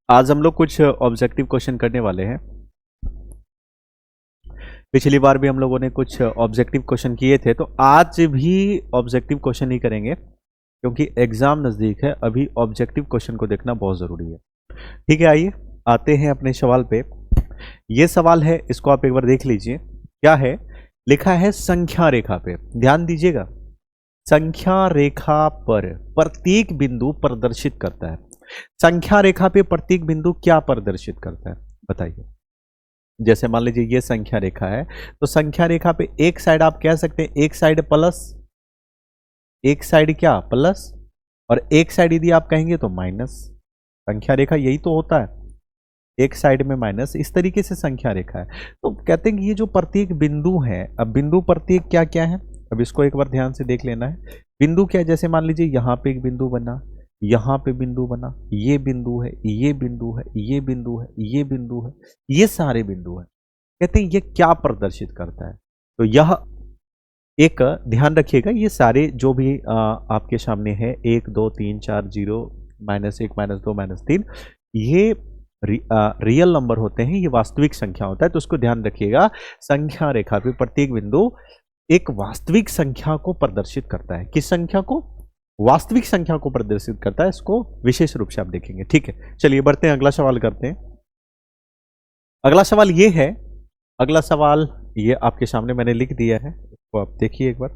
आज हम लोग कुछ ऑब्जेक्टिव क्वेश्चन करने वाले हैं। पिछली बार भी हम लोगों ने कुछ ऑब्जेक्टिव क्वेश्चन किए थे, तो आज भी ऑब्जेक्टिव क्वेश्चन ही करेंगे क्योंकि एग्जाम नज़दीक है। अभी ऑब्जेक्टिव क्वेश्चन को देखना बहुत ज़रूरी है। ठीक है, आइए आते हैं अपने सवाल पे। ये सवाल है, इसको आप एक बार देख लीजिए। क्या है लिखा है? संख्या रेखा पे ध्यान दीजिएगा। संख्या रेखा पर प्रत्येक बिंदु प्रदर्शित करता है। संख्या रेखा पे प्रत्येक बिंदु क्या प्रदर्शित करता है बताइए। जैसे मान लीजिए ये संख्या रेखा है, तो संख्या रेखा पे एक साइड आप कह सकते हैं, एक साइड प्लस, एक साइड क्या प्लस, और एक साइड यदि आप कहेंगे तो माइनस। संख्या रेखा यही तो होता है, एक साइड में माइनस, इस तरीके से संख्या रेखा है। तो कहते हैं कि ये जो प्रत्येक बिंदु है, अब बिंदु प्रत्येक क्या क्या है, अब इसको एक बार ध्यान से देख लेना है। बिंदु क्या है? जैसे मान लीजिए यहाँ पे एक बिंदु बना, यहाँ पे बिंदु बना, ये बिंदु है, ये बिंदु है, ये बिंदु है, ये बिंदु है, ये सारे बिंदु हैं। कहते हैं ये क्या प्रदर्शित करता है? तो यह एक ध्यान रखिएगा, ये सारे जो भी आपके सामने है 1 2 3 4 0 -1 -2 -3, ये रियल नंबर होते हैं, ये वास्तविक संख्या होता है। तो उसको ध्यान रखिएगा। संख्या रेखा पे प्रत्येक बिंदु एक वास्तविक संख्या को प्रदर्शित करता है। किस संख्या को? वास्तविक संख्या को प्रदर्शित करता है। इसको विशेष रूप से आप देखेंगे। ठीक है, चलिए बढ़ते हैं, अगला सवाल करते हैं। अगला सवाल ये है, अगला सवाल ये आपके सामने मैंने लिख दिया है, इसको आप देखिए एक बार।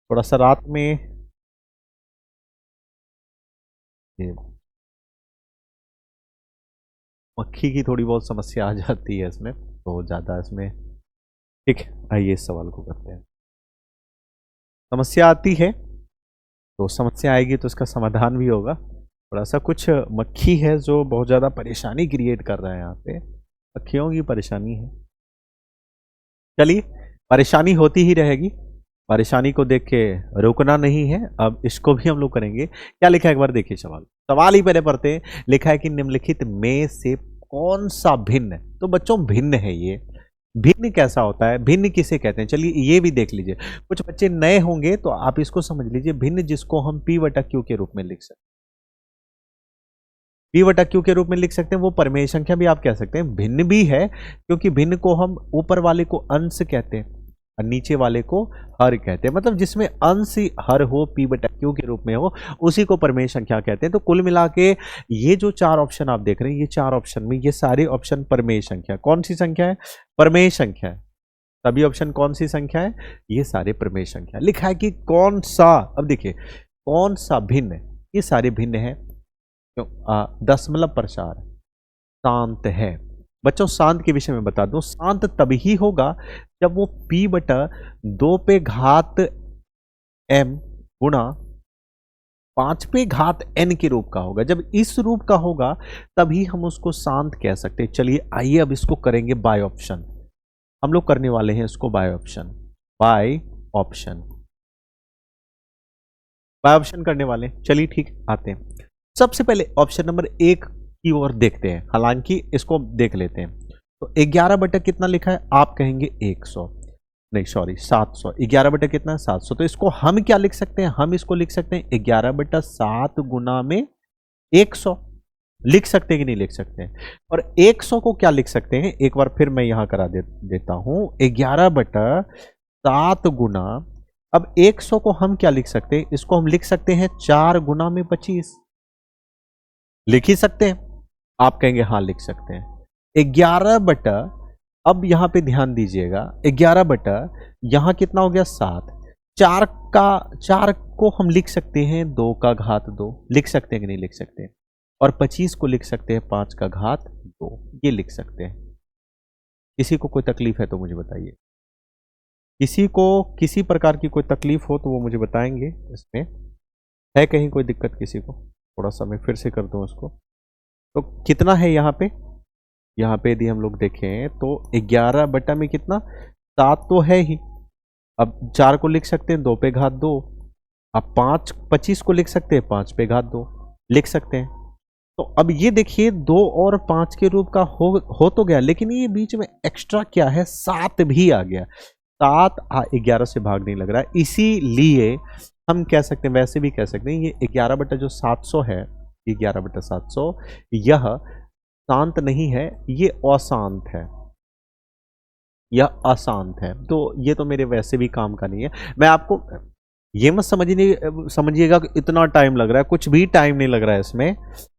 थोड़ा सा रात में मक्खी की थोड़ी बहुत समस्या आ जाती है इसमें, तो ज़्यादा इसमें। ठीक है, आइए इस सवाल को करते हैं। समस्या आती है तो समस्या आएगी तो इसका समाधान भी होगा। थोड़ा सा कुछ मक्खी है जो बहुत ज़्यादा परेशानी क्रिएट कर रहा है यहाँ पे, मक्खियों की परेशानी है। चलिए, परेशानी होती ही रहेगी, परेशानी को देख के रुकना नहीं है। अब इसको भी हम लोग करेंगे। क्या लिखा है एक बार देखिए, सवाल ही पहले पढ़ते हैं। लिखा है कि निम्नलिखित में से कौन सा भिन्न, तो बच्चों भिन्न है ये। भिन्न कैसा होता है, भिन्न किसे कहते हैं, चलिए ये भी देख लीजिए। कुछ बच्चे नए होंगे तो आप इसको समझ लीजिए। भिन्न जिसको हम P/Q के रूप में लिख सकते हैं, P/Q के रूप में लिख सकते हैं, वो परमेय संख्या भी आप कह सकते हैं। भिन्न भी है क्योंकि भिन्न को हम ऊपर वाले को अंश कहते हैं और नीचे वाले को हर कहते हैं। मतलब जिसमें अंश हर हो, P/Q के रूप में हो, उसी को परमेय संख्या कहते हैं। तो कुल मिला के ये जो चार ऑप्शन आप देख रहे हैं, ये चार ऑप्शन में ये सारे ऑप्शन परमेय संख्या। कौन सी संख्या है? परमेय संख्या है। सभी ऑप्शन कौन सी संख्या है? ये सारे परमेय संख्या। लिखा है कि कौन सा, अब देखिए कौन सा भिन्न, ये सारे भिन्न है। दशमलव प्रसार शांत है। बच्चों शांत के विषय में बता दूं, शांत तभी होगा जब वो P/2 पे घात m गुणा 5 पे घात n के रूप का होगा। जब इस रूप का होगा तभी हम उसको शांत कह सकते हैं। चलिए आइए अब इसको करेंगे बाय ऑप्शन। हम लोग करने वाले हैं इसको by option. By option, by option करने वाले। चलिए ठीक, आते हैं। सबसे पहले ऑप्शन नंबर 1 की ओर देखते हैं, हालांकि इसको देख लेते हैं। तो 11 बटा कितना लिखा है? आप कहेंगे 100, नहीं सॉरी 700। 11 बटा कितना है? 700। तो इसको हम क्या लिख सकते हैं? हम इसको लिख सकते हैं 11/7 गुना में 100। लिख सकते हैं कि नहीं लिख सकते हैं? और 100 को क्या लिख सकते हैं? एक बार फिर मैं यहां करा देता हूं। 11/7 गुना, अब 100 को हम क्या लिख सकते हैं? इसको हम लिख सकते हैं 4 गुना में 25। लिख ही सकते हैं? आप कहेंगे हाँ लिख सकते हैं। 11 बटा, अब यहां पे ध्यान दीजिएगा, 11 बटा यहां कितना हो गया? 7। 4 को हम लिख सकते हैं 2 का घात 2। लिख सकते हैं कि नहीं लिख सकते हैं? और 25 को लिख सकते हैं 5 का घात 2। ये लिख सकते हैं। किसी को कोई तकलीफ है तो मुझे बताइए। किसी को किसी प्रकार की कोई तकलीफ हो तो वो मुझे बताएंगे। इसमें है कहीं कोई दिक्कत किसी को? थोड़ा सा मैं फिर से कर दूं इसको। तो कितना है यहाँ पे? यहाँ पे यदि हम लोग देखें तो 11 बटा में कितना? 7 तो है ही। अब 4 को लिख सकते हैं 2 पे घात 2। अब 25 को लिख सकते हैं 5 पे घात 2। लिख सकते हैं। तो अब ये देखिए 2 और 5 के रूप का हो तो गया, लेकिन ये बीच में एक्स्ट्रा क्या है? 7 भी आ गया। 7 11 से भाग नहीं लग रहा है, इसीलिए हम कह सकते हैं, वैसे भी कह सकते हैं, ये 11 बटा जो 700 है, ये 11/700 यह शांत नहीं है, ये अशांत है, यह अशांत है। तो ये तो मेरे वैसे भी काम का नहीं है। मैं आपको ये मत समझिएगा कि इतना टाइम लग रहा है, कुछ भी टाइम नहीं लग रहा है इसमें,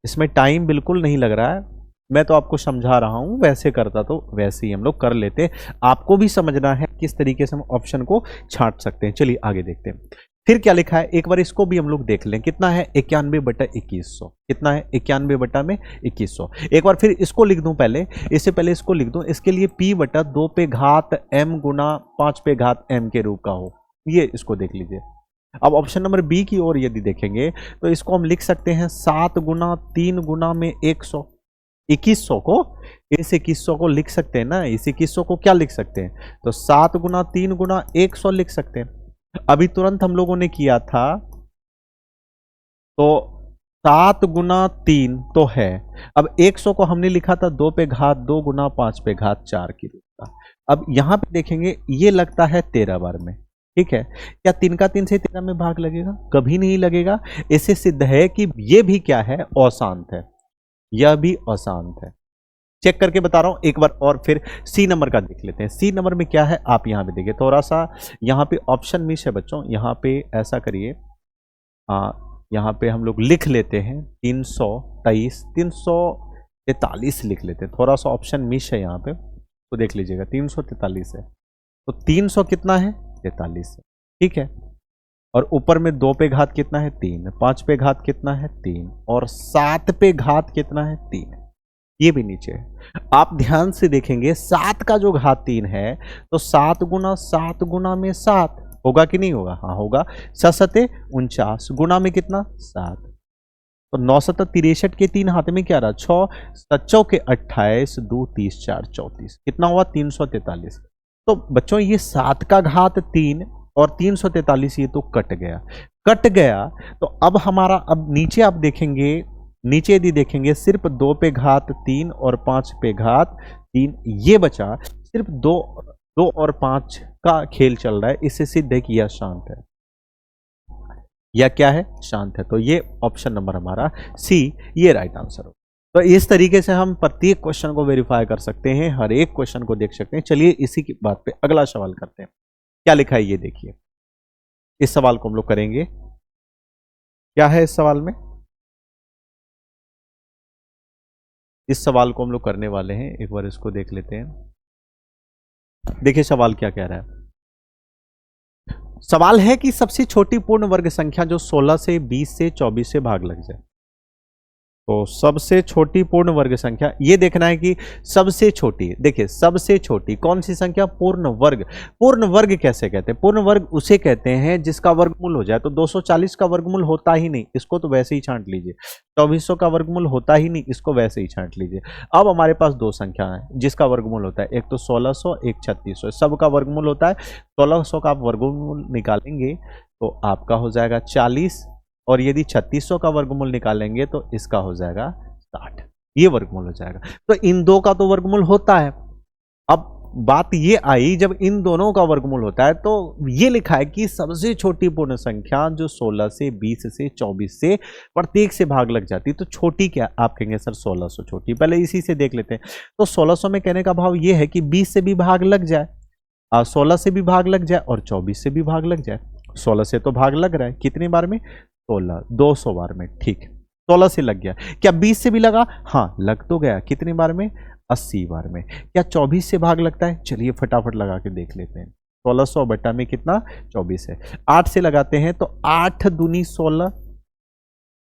इसमें टाइम बिल्कुल नहीं लग रहा है। मैं तो आपको समझा रहा हूं, वैसे करता तो वैसे ही हम लोग कर लेते। आपको भी समझना है किस तरीके से हम ऑप्शन को छांट सकते हैं। चलिए आगे देखते हैं। फिर क्या लिखा है, एक बार इसको भी हम लोग देख लें। कितना है 91/2100, कितना है 91/2100। एक बार फिर इसको लिख दूं, पहले इससे पहले इसको लिख दूं, इसके लिए p/2 पे घात m गुना 5 पे घात m के रूप का हो, ये इसको देख लीजिए। अब ऑप्शन नंबर बी की ओर यदि देखेंगे तो इसको हम लिख सकते हैं 7 गुना 3 गुना में 100, 2100 को, इस 2100 को लिख सकते हैं ना, इस 2100 को क्या लिख सकते हैं, तो 7 गुना 3 गुना 100 लिख सकते हैं। अभी तुरंत हम लोगों ने किया था, तो 7 गुना 3 तो है, अब 100 को हमने लिखा था 2 पे घात 2 गुना 5 पे घात 4 की रूप का। अब यहां पे देखेंगे ये लगता है 13 बार में, ठीक है। क्या 3 का 3 से 13 में भाग लगेगा? कभी नहीं लगेगा। इससे सिद्ध है कि ये भी क्या है, अशांत है, यह भी अशांत है। चेक करके बता रहा हूं एक बार और फिर सी नंबर का देख लेते हैं। सी नंबर में क्या है, आप यहां पे देखिए, थोड़ा सा यहां पे ऑप्शन मिस है बच्चों। यहां पे ऐसा करिए, यहां पे हम लोग लिख लेते हैं 323, 343 लिख लेते हैं। थोड़ा सा ऑप्शन मिस है यहां पे, तो देख लीजिएगा 343 है, तो 300 कितना है, 43 है, ठीक है। और ऊपर में 2 पे घात कितना है, 3, 5 पे घात कितना है, 3, और 7 पे घात कितना है, 3, ये भी नीचे है। आप ध्यान से देखेंगे 7 का जो घात 3 है, तो 7 गुना में 7 होगा कि नहीं होगा, हाँ होगा। 7 49 गुना में कितना, 7, तो 9 7 63 के 3 हाथ में क्या रहा, 6, 7 के 28, 2 30 4 34, कितना हुआ 343। तो बच्चों ये 7 का घात 3 और 343 ये तो कट गया। तो अब हमारा, अब नीचे आप देखेंगे, नीचे यदि देखेंगे सिर्फ 2 पे घात 3 और 5 पे घात 3 ये बचा, सिर्फ 2 और 5 का खेल चल रहा है। इससे सिद्ध है कि यह शांत है, या क्या है, शांत है। तो ये ऑप्शन नंबर हमारा सी, ये राइट आंसर हो। तो इस तरीके से हम प्रत्येक क्वेश्चन को वेरीफाई कर सकते हैं, हर एक क्वेश्चन को देख सकते हैं। चलिए इसी की बात पे अगला सवाल करते हैं। क्या लिखा है ये देखिए, इस सवाल को हम लोग करेंगे। क्या है इस सवाल में, इस सवाल को हम लोग करने वाले हैं, एक बार इसको देख लेते हैं। देखिए सवाल क्या कह रहा है। सवाल है कि सबसे छोटी पूर्ण वर्ग संख्या जो 16 से 20 से 24 से भाग लग जाए। तो सबसे छोटी पूर्ण वर्ग संख्या, ये देखना है कि सबसे छोटी, देखिए सबसे छोटी कौन सी संख्या, पूर्ण वर्ग। पूर्ण वर्ग कैसे कहते हैं, पूर्ण वर्ग उसे कहते हैं जिसका वर्गमूल हो जाए। तो 240 का वर्गमूल होता ही नहीं, इसको तो वैसे ही छांट लीजिए। 2400 का वर्गमूल होता ही नहीं, इसको वैसे ही छांट लीजिए। अब हमारे पास दो संख्या है जिसका वर्गमूल होता है, एक तो 1600, एक 3600। सबका वर्गमूल होता है 1600 का आप वर्गमूल निकालेंगे तो आपका हो जाएगा 40, और यदि 3600 का वर्गमूल निकालेंगे तो इसका हो जाएगा 60, ये वर्गमूल हो जाएगा। तो इन दो का तो वर्गमूल होता है। अब बात ये आई, जब इन दोनों का वर्गमूल होता है तो ये लिखा है कि सबसे छोटी पूर्ण संख्या जो 16 से 20 से 24 से प्रत्येक से भाग लग जाती है। तो छोटी क्या, आप कहेंगे सर 1600 छोटी, पहले इसी से देख लेते हैं। तो 1600 में कहने का भाव ये है कि 20 से भी भाग लग जाए, 16 से भी भाग लग जाए और 24 से भी भाग लग जाए। 16 से तो भाग लग रहा है, कितनी बार में, 16, 200 बार में, ठीक है। 16 से लग गया, क्या 20 से भी लगा, हाँ लग तो गया, कितनी बार में, 80 बार में। क्या 24 से भाग लगता है, चलिए फटाफट लगा के देख लेते हैं। 1600 बटा में कितना, 24 है। 8 से लगाते हैं तो 8 दूनी 16,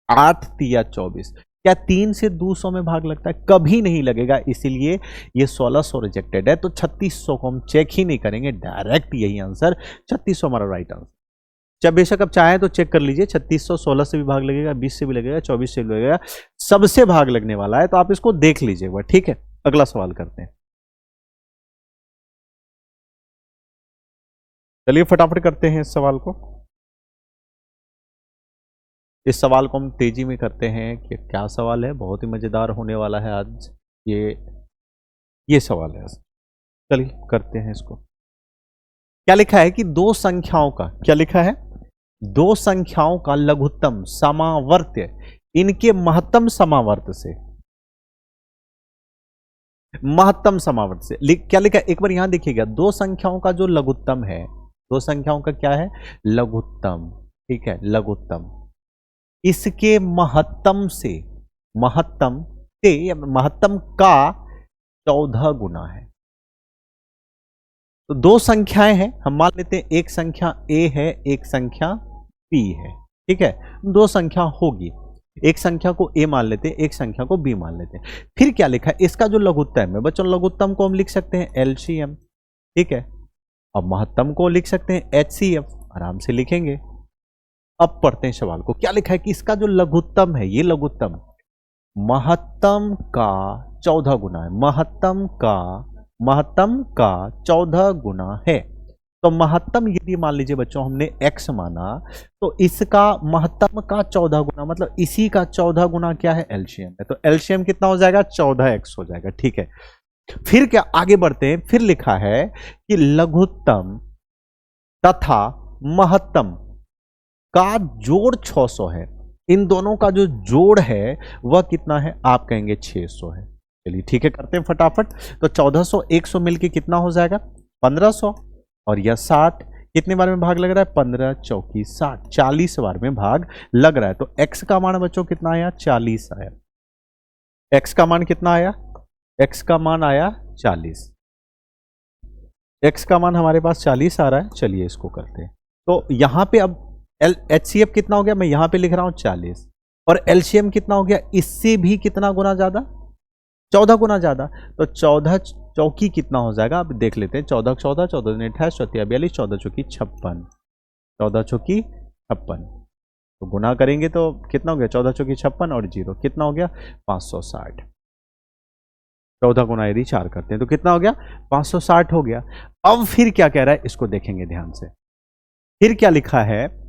8 तिया 24। क्या 3 से 200 में भाग लगता है, कभी नहीं लगेगा, इसीलिए ये 1600 रिजेक्टेड है। तो 3600 को हम चेक ही नहीं करेंगे, डायरेक्ट यही आंसर 3600 हमारा राइट आंसर। जब बेशक आप चाहें तो चेक कर लीजिए, 3600 16 से भी भाग लगेगा, 20 से भी लगेगा, 24 से भी लगेगा, सबसे भाग लगने वाला है। तो आप इसको देख लीजिए एक बार, ठीक है। अगला सवाल करते हैं, चलिए फटाफट करते हैं इस सवाल को। इस सवाल को हम तेजी में करते हैं कि क्या सवाल है, बहुत ही मजेदार होने वाला है आज ये सवाल है। चलिए करते हैं इसको। क्या लिखा है कि दो संख्याओं का, क्या लिखा है, दो संख्याओं का लघुत्तम समावर्त्य इनके महत्तम समावर्त से, महत्तम समावर्त से क्या लिखा है एक बार यहां देखिएगा, दो संख्याओं का जो लघुत्तम है, दो संख्याओं का क्या है, लघुत्तम, ठीक है, लघुत्तम, इसके महत्तम से, महत्तम से या महत्तम का 14 गुना है। तो दो संख्याएं हैं, हम मान लेते हैं एक संख्या a है, एक संख्या b है, ठीक है, दो संख्या होगी, एक संख्या को a मान लेते हैं, एक संख्या को b मान लेते हैं। फिर क्या लिखा है, इसका जो लघुत्तम है बच्चों, लघुत्तम को हम लिख सकते हैं एलसीएम, ठीक है, अब महत्तम को लिख सकते हैं एचसीएफ, आराम से लिखेंगे। अब पढ़ते हैं सवाल को, क्या लिखा है कि इसका जो लघुत्तम है, ये लघुत्तम महत्तम का 14 गुना है, महत्तम का 14 गुना है। तो महत्तम यदि मान लीजिए बच्चों हमने x माना, तो इसका महत्तम का 14 गुना मतलब इसी का 14 गुना क्या है, एलसीएम है। तो एलसीएम कितना हो जाएगा, 14x हो जाएगा, ठीक है। फिर क्या, आगे बढ़ते हैं, फिर लिखा है कि लघुत्तम तथा महत्तम का जोड़ 600 है, इन दोनों का जो जोड़ है वह कितना है, आप कहेंगे 600 है। चलिए ठीक है, करते हैं फटाफट। तो 1400 100 मिलके कितना हो जाएगा, 1500, और यह 60 कितने बार में भाग लग रहा है, 15 चौकी 60, 40 बार में भाग लग रहा है। तो x का मान बच्चों कितना आया, 40 आया। x का मान कितना आया, x का मान आया 40, x का मान हमारे पास 40 आ रहा है। चलिए इसको करते हैं। तो यहां पे अब एचसीएफ कितना हो गया, मैं यहां पे लिख रहा हूं 40, और एलसीएम कितना हो गया, इससे भी कितना गुना ज्यादा, 14 गुना ज्यादा। तो 14 चौकी कितना हो जाएगा, अब देख लेते हैं। 14 14, 14 28, 14 42, 14 चौकी 56, 14 चौकी 56, तो गुना करेंगे तो कितना हो गया, 14 चौकी 56 और 0 कितना हो गया, 560। 14 गुना यदि 4 करते हैं तो कितना हो गया, 560 हो गया। अब फिर क्या कह रहा है, इसको देखेंगे ध्यान से। फिर क्या लिखा है,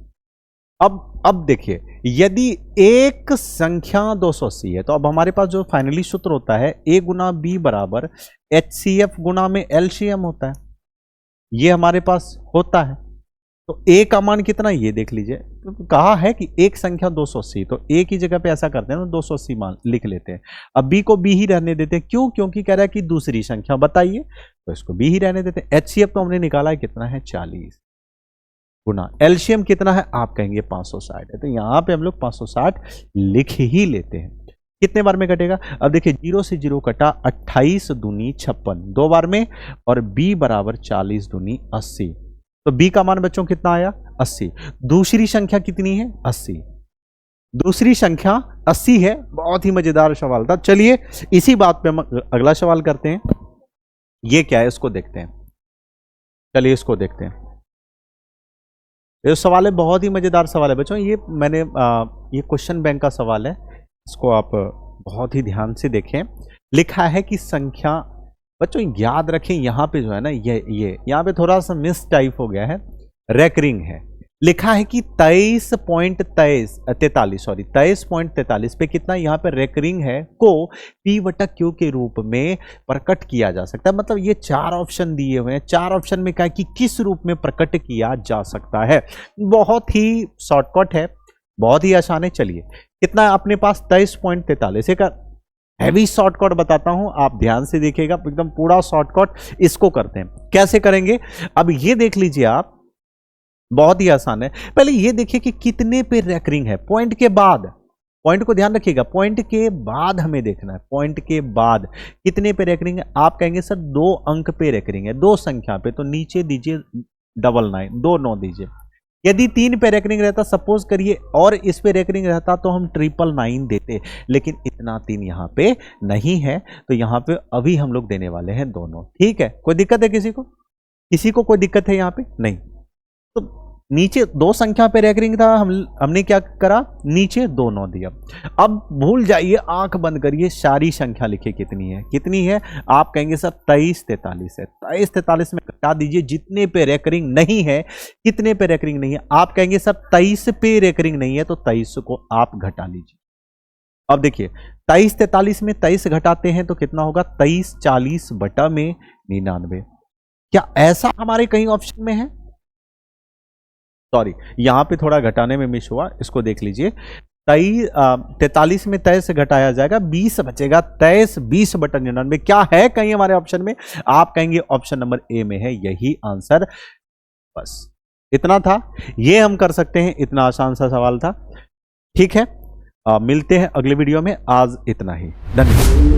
अब देखिए, यदि एक संख्या 280 है, तो अब हमारे पास जो फाइनली सूत्र होता है a गुना b बराबर HCF गुना में LCM होता है, ये हमारे पास होता है। तो a का मान कितना, ये देख लीजिए, तो कहा है कि एक संख्या 280, तो a की जगह पे ऐसा करते हैं ना, 280 मान लिख लेते हैं। अब b को b ही रहने देते हैं, क्यों, क्योंकि कह रहा है कि दूसरी संख्या बताइए, तो इसको b ही रहने देते हैं। HCF तो हमने निकाला है, कितना है, 40 गुना एलसीएम कितना है, आप कहेंगे 560 है। तो यहां पे हम लोग 560 लिख ही लेते हैं। कितने बार में कटेगा, अब देखिए 0 से 0 कटा, 28 दूनी 56 दो बार में, और b बराबर 40 दूनी 80। तो b का मान बच्चों कितना आया, 80। दूसरी संख्या कितनी है, 80, दूसरी संख्या 80 है। बहुत ही मजेदार सवाल था। चलिए इसी बात पे हम अगला सवाल करते हैं। ये क्या है, इसको देखते हैं। चलिए इसको देखते हैं। ये सवाल है, बहुत ही मजेदार सवाल है बच्चों। ये मैंने ये क्वेश्चन बैंक का सवाल है, इसको आप बहुत ही ध्यान से देखें। लिखा है कि संख्या, बच्चों याद रखें, यहाँ पे जो है ना, ये यहाँ पे थोड़ा सा मिस टाइप हो गया है, रेकरिंग है। लिखा है कि 23.43 पे कितना, यहाँ पे रेकरिंग है, को P बटा Q के रूप में प्रकट किया जा सकता है। मतलब ये 4 ऑप्शन दिए हुए हैं, 4 ऑप्शन में क्या है कि किस रूप में प्रकट किया जा सकता है। बहुत ही शॉर्टकट है, बहुत ही आसान है। चलिए कितना है अपने पास, 23.43। एक हैवी शॉर्टकट बताता हूं, आप ध्यान से देखिएगा, एकदम पूरा शॉर्टकट। इसको करते हैं, कैसे करेंगे, अब ये देख लीजिए आप, बहुत ही आसान है। पहले ये देखिए कि कितने पे रेकरिंग है, पॉइंट के बाद, पॉइंट को ध्यान रखिएगा, पॉइंट के बाद हमें देखना है, पॉइंट के बाद कितने पे रेकरिंग है। आप कहेंगे सर 2 अंक पे रेकरिंग है, 2 संख्या पे, तो नीचे दीजिए 99, 2 9 दीजिए। यदि 3 पे रेकरिंग रहता, सपोज करिए, और इस पे रेकरिंग रहता, तो हम 999 देते, लेकिन इतना 3 यहाँ पे नहीं है, तो यहाँ पे अभी हम लोग देने वाले हैं दोनों। ठीक है, कोई दिक्कत है किसी को, किसी को कोई दिक्कत है यहाँ पे, नहीं। तो नीचे 2 संख्या पे रेकरिंग था, हमने क्या करा, नीचे 2 9 दिया। अब भूल जाइए, आंख बंद करिए, सारी संख्या लिखिए कितनी है, कितनी है। आप कहेंगे सर 2343 है, 2343 में घटा दीजिए जितने पे रेकरिंग नहीं है। कितने पे रेकरिंग नहीं है, आप कहेंगे सर 23 पे रेकरिंग नहीं है, तो 23 को आप घटा लीजिए। अब देखिए 2343 में 23 घटाते हैं तो कितना होगा, 23 40 बटा में 99। क्या ऐसा हमारे कहीं ऑप्शन में है, सॉरी यहां पे थोड़ा घटाने में मिस हुआ, इसको देख लीजिए। 43 में 23 से घटाया जाएगा, 20 बचेगा। 23 20 बटा 99 क्या है कहीं हमारे ऑप्शन में? आप कहेंगे ऑप्शन नंबर ए में है, यही आंसर। बस इतना था, ये हम कर सकते हैं, इतना आसान सा सवाल था। ठीक है, मिलते हैं अगले वीडियो में। आज इतना ही, धन्यवाद।